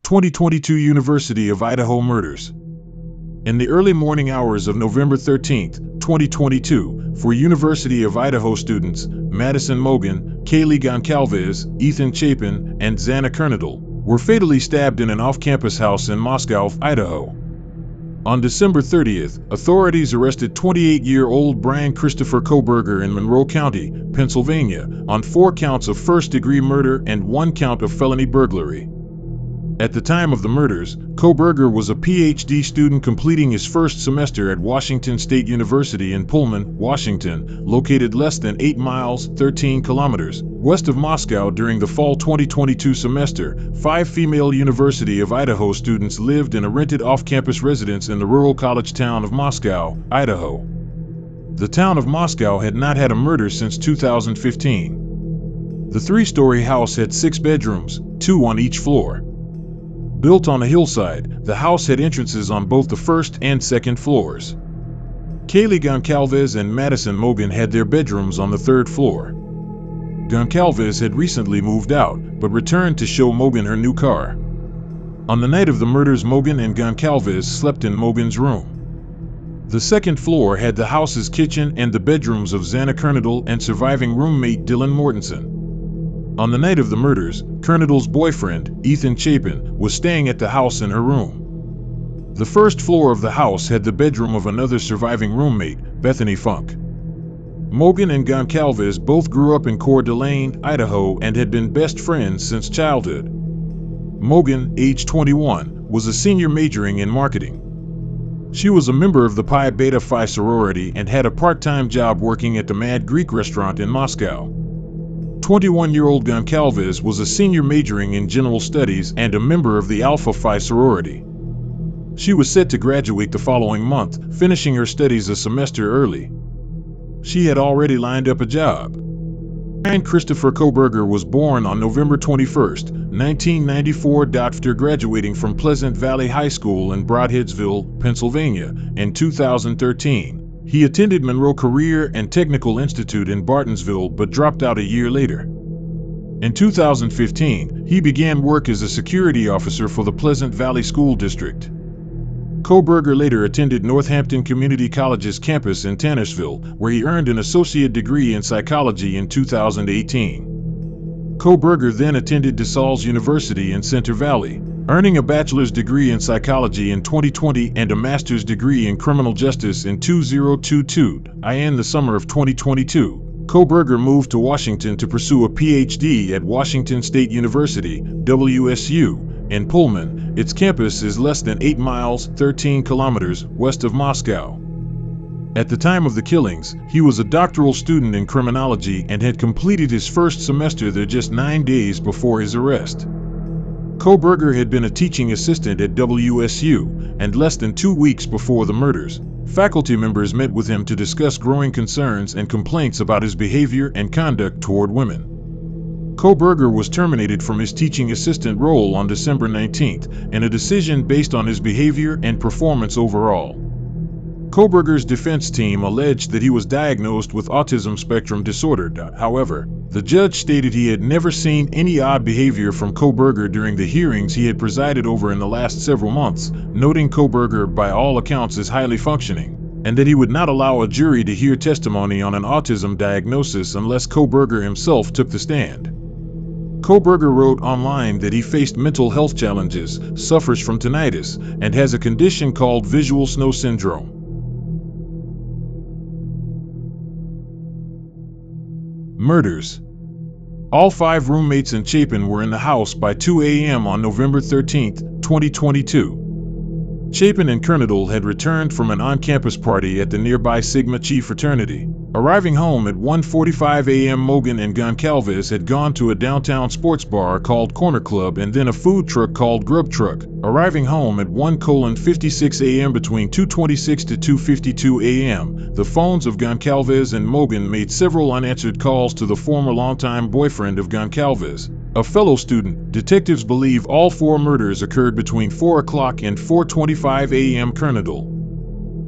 2022 University of Idaho murders. In the early morning hours of November 13, 2022, four University of Idaho students, Madison Mogen, Kaylee Goncalves, Ethan Chapin, and Xana Kernodle, were fatally stabbed in an off-campus house in Moscow, Idaho. On December 30th, authorities arrested 28-year-old Brian Christopher Kohberger in Monroe County, Pennsylvania, on 4 counts of first-degree murder and 1 count of felony burglary. At the time of the murders, Kohberger was a PhD student completing his first semester at Washington State University in Pullman, Washington, located less than 8 miles (13 kilometers) west of Moscow. During the fall 2022 semester, 5 female University of Idaho students lived in a rented off-campus residence in the rural college town of Moscow, Idaho. The town of Moscow had not had a murder since 2015. The 3-story house had 6 bedrooms, 2 on each floor. Built on a hillside, the house had entrances on both the first and second floors. Kaylee Goncalves and Madison Mogen had their bedrooms on the 3rd floor. Goncalves had recently moved out, but returned to show Mogen her new car. On the night of the murders, Mogen and Goncalves slept in Mogen's room. The 2nd floor had the house's kitchen and the bedrooms of Xana Kernodle and surviving roommate Dylan Mortensen. On the night of the murders, Kernodle's boyfriend, Ethan Chapin, was staying at the house in her room. The 1st floor of the house had the bedroom of another surviving roommate, Bethany Funk. Mogen and Goncalves both grew up in Coeur d'Alene, Idaho, and had been best friends since childhood. Mogen, age 21, was a senior majoring in marketing. She was a member of the Pi Beta Phi sorority and had a part-time job working at the Mad Greek restaurant in Moscow. 21-year-old Goncalves was a senior majoring in general studies and a member of the Alpha Phi sorority. She was set to graduate the following month, finishing her studies a semester early. She had already lined up a job. Brian Christopher Kohberger was born on November 21, 1994. After graduating from Pleasant Valley High School in Broadheadsville, Pennsylvania, in 2013, he attended Monroe Career and Technical Institute in Bartonsville but dropped out a year later. In 2015, he began work as a security officer for the Pleasant Valley School District. Kohberger later attended Northampton Community College's campus in Tannersville, where he earned an associate degree in psychology in 2018. Kohberger then attended DeSales University in Center Valley, earning a bachelor's degree in psychology in 2020 and a master's degree in criminal justice in 2022. In the summer of 2022, Kohberger moved to Washington to pursue a PhD at Washington State University, WSU, in Pullman. Its campus is less than 8 miles (13 kilometers) west of Moscow. At the time of the killings, he was a doctoral student in criminology and had completed his first semester there just 9 days before his arrest. Kohberger had been a teaching assistant at WSU, and less than 2 weeks before the murders, faculty members met with him to discuss growing concerns and complaints about his behavior and conduct toward women. Kohberger was terminated from his teaching assistant role on December 19th, in a decision based on his behavior and performance overall. Kohberger's defense team alleged that he was diagnosed with autism spectrum disorder. However, the judge stated he had never seen any odd behavior from Kohberger during the hearings he had presided over in the last several months, noting Kohberger by all accounts is highly functioning, and that he would not allow a jury to hear testimony on an autism diagnosis unless Kohberger himself took the stand. Kohberger wrote online that he faced mental health challenges, suffers from tinnitus, and has a condition called visual snow syndrome. Murders. All 5 roommates and Chapin were in the house by 2 a.m. on November 13, 2022. Chapin and Kernodle had returned from an on-campus party at the nearby Sigma Chi fraternity. Arriving home at 1:45 a.m., Mogen and Goncalves had gone to a downtown sports bar called Corner Club and then a food truck called Grub Truck. Arriving home at 1:56 a.m. between 2:26 to 2:52 a.m., the phones of Goncalves and Mogen made several unanswered calls to the former longtime boyfriend of Goncalves, a fellow student. Detectives believe all 4 murders occurred between 4 o'clock and 4:25 a.m. Kernodle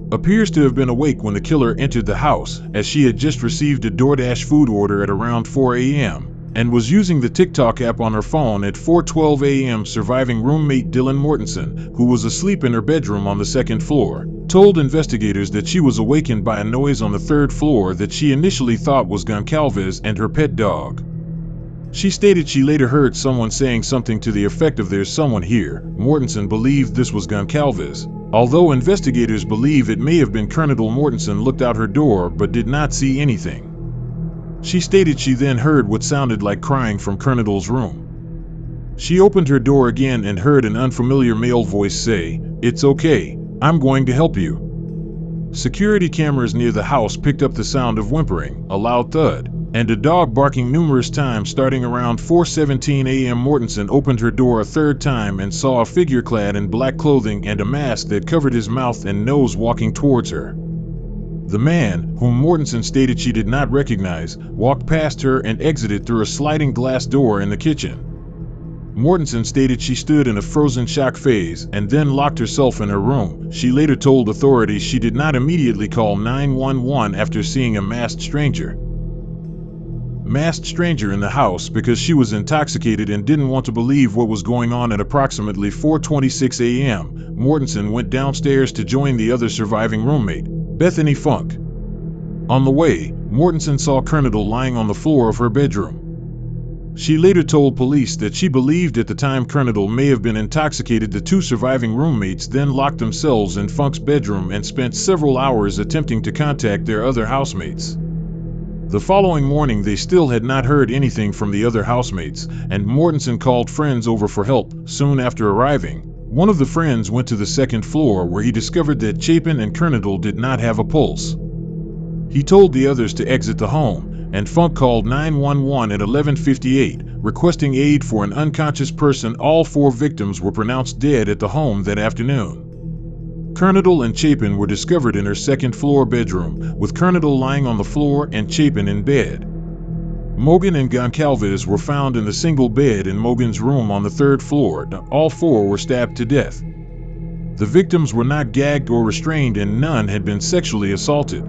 appears to have been awake when the killer entered the house, as she had just received a DoorDash food order at around 4 a.m. and was using the TikTok app on her phone at 4:12 a.m. Surviving roommate Dylan Mortensen, who was asleep in her bedroom on the second floor, told investigators that she was awakened by a noise on the third floor that she initially thought was Goncalves and her pet dog. She stated she later heard someone saying something to the effect of "There's someone here." Mortensen believed this was Goncalves, although investigators believe it may have been Colonel Mortensen looked out her door but did not see anything. She stated she then heard what sounded like crying from Colonel's room. She opened her door again and heard an unfamiliar male voice say, "It's okay, I'm going to help you." Security cameras near the house picked up the sound of whimpering, a loud thud, and a dog barking numerous times. Starting around 4:17 a.m. Mortensen opened her door a third time and saw a figure clad in black clothing and a mask that covered his mouth and nose walking towards her. The man, whom Mortensen stated she did not recognize, walked past her and exited through a sliding glass door in the kitchen. Mortensen stated she stood in a frozen shock phase and then locked herself in her room. She later told authorities she did not immediately call 911 after seeing a masked stranger in the house because she was intoxicated and didn't want to believe what was going on. At approximately 4:26 a.m., Mortensen went downstairs to join the other surviving roommate, Bethany Funk. On the way, Mortensen saw Colonel lying on the floor of her bedroom. She later told police that she believed at the time Colonel may have been intoxicated. The two surviving roommates then locked themselves in Funk's bedroom and spent several hours attempting to contact their other housemates. The following morning they still had not heard anything from the other housemates, and Mortensen called friends over for help. Soon after arriving, one of the friends went to the second floor where he discovered that Chapin and Colonel did not have a pulse. He told the others to exit the home, and Funk called 911 at 11:58, requesting aid for an unconscious person. All four victims were pronounced dead at the home that afternoon. Colonel and Chapin were discovered in her second floor bedroom, with Colonel lying on the floor and Chapin in bed. Mogan and Goncalves were found in the single bed in Mogan's room on the third floor. All four were stabbed to death. The victims were not gagged or restrained, and none had been sexually assaulted.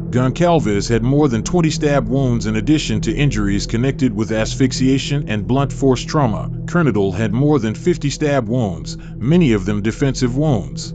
Goncalves had more than 20 stab wounds in addition to injuries connected with asphyxiation and blunt force trauma. Colonel had more than 50 stab wounds, many of them defensive wounds.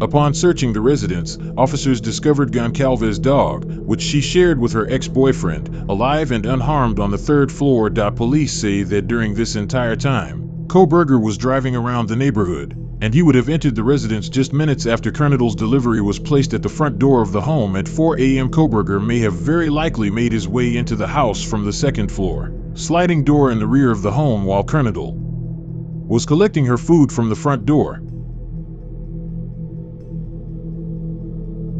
Upon searching the residence, officers discovered Goncalves' dog, which she shared with her ex-boyfriend, alive and unharmed on the third floor. Police say that during this entire time, Koberger was driving around the neighborhood, and he would have entered the residence just minutes after Colonel's delivery was placed at the front door of the home at 4 a.m. Koberger may have very likely made his way into the house from the second floor, sliding door in the rear of the home while Colonel was collecting her food from the front door.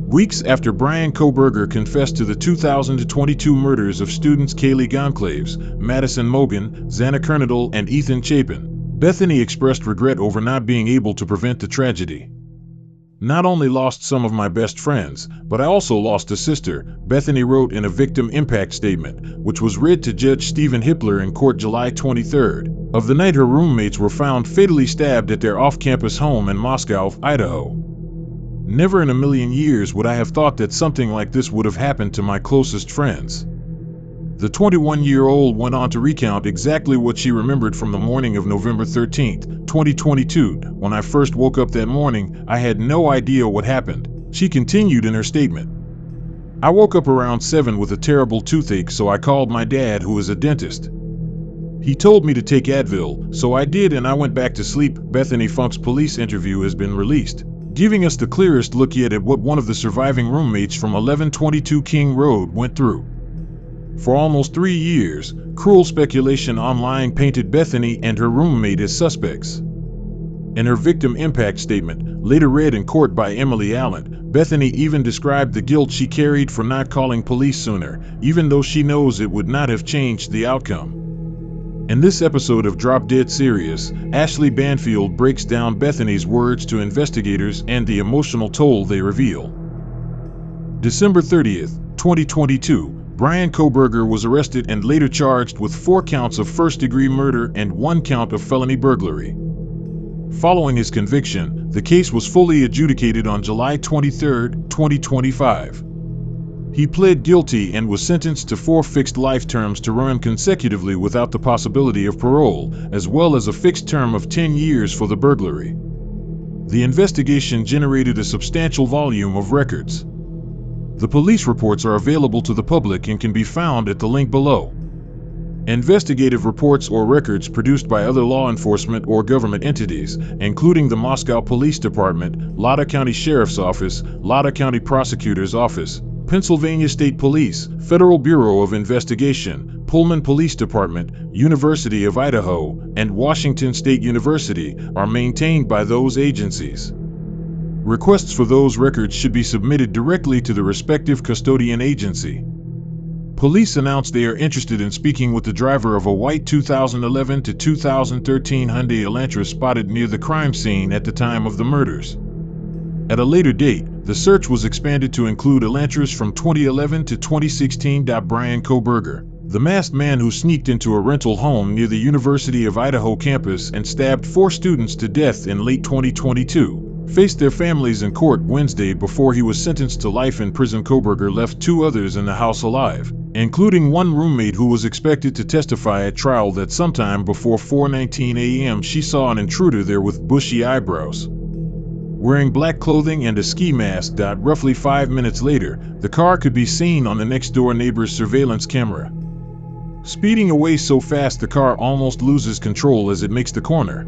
Weeks after Brian Koberger confessed to the 2022 murders of students Kaylee Goncalves, Madison Mogan, Xana Colonel, and Ethan Chapin, Bethany expressed regret over not being able to prevent the tragedy. "Not only lost some of my best friends, but I also lost a sister," Bethany wrote in a victim impact statement, which was read to Judge Stephen Hippler in court July 23. Of the night her roommates were found fatally stabbed at their off-campus home in Moscow, Idaho. "Never in a million years would I have thought that something like this would have happened to my closest friends." The 21-year-old went on to recount exactly what she remembered from the morning of November 13, 2022. "When I first woke up that morning, I had no idea what happened," she continued in her statement. "I woke up around 7 with a terrible toothache, so I called my dad, who is a dentist. He told me to take Advil, so I did, and I went back to sleep." Bethany Funk's police interview has been released, giving us the clearest look yet at what one of the surviving roommates from 1122 King Road went through. For almost 3 years, cruel speculation online painted Bethany and her roommate as suspects. In her victim impact statement, later read in court by Emily Allen, Bethany even described the guilt she carried for not calling police sooner, even though she knows it would not have changed the outcome. In this episode of Drop Dead Serious, Ashley Banfield breaks down Bethany's words to investigators and the emotional toll they reveal. December 30, 2022, Brian Koberger was arrested and later charged with 4 counts of first-degree murder and 1 count of felony burglary. Following his conviction, the case was fully adjudicated on July 23, 2025. He pled guilty and was sentenced to 4 fixed life terms to run consecutively without the possibility of parole, as well as a fixed term of 10 years for the burglary. The investigation generated a substantial volume of records. The police reports are available to the public and can be found at the link below. Investigative reports or records produced by other law enforcement or government entities, including the Moscow Police Department, Lada County Sheriff's Office, Lada County Prosecutor's Office, Pennsylvania State Police, Federal Bureau of Investigation, Pullman Police Department, University of Idaho, and Washington State University, are maintained by those agencies. Requests for those records should be submitted directly to the respective custodian agency. Police announced they are interested in speaking with the driver of a white 2011 to 2013 Hyundai Elantra spotted near the crime scene at the time of the murders. At a later date, the search was expanded to include Elantras from 2011 to 2016. Brian Koberger, the masked man who sneaked into a rental home near the University of Idaho campus and stabbed 4 students to death in late 2022, faced their families in court Wednesday before he was sentenced to life in prison. Koberger left 2 others in the house alive, including one roommate who was expected to testify at trial that sometime before 4:19 a.m. she saw an intruder there with bushy eyebrows, wearing black clothing and a ski mask. Roughly 5 minutes later, the car could be seen on the next-door neighbor's surveillance camera, speeding away so fast the car almost loses control as it makes the corner.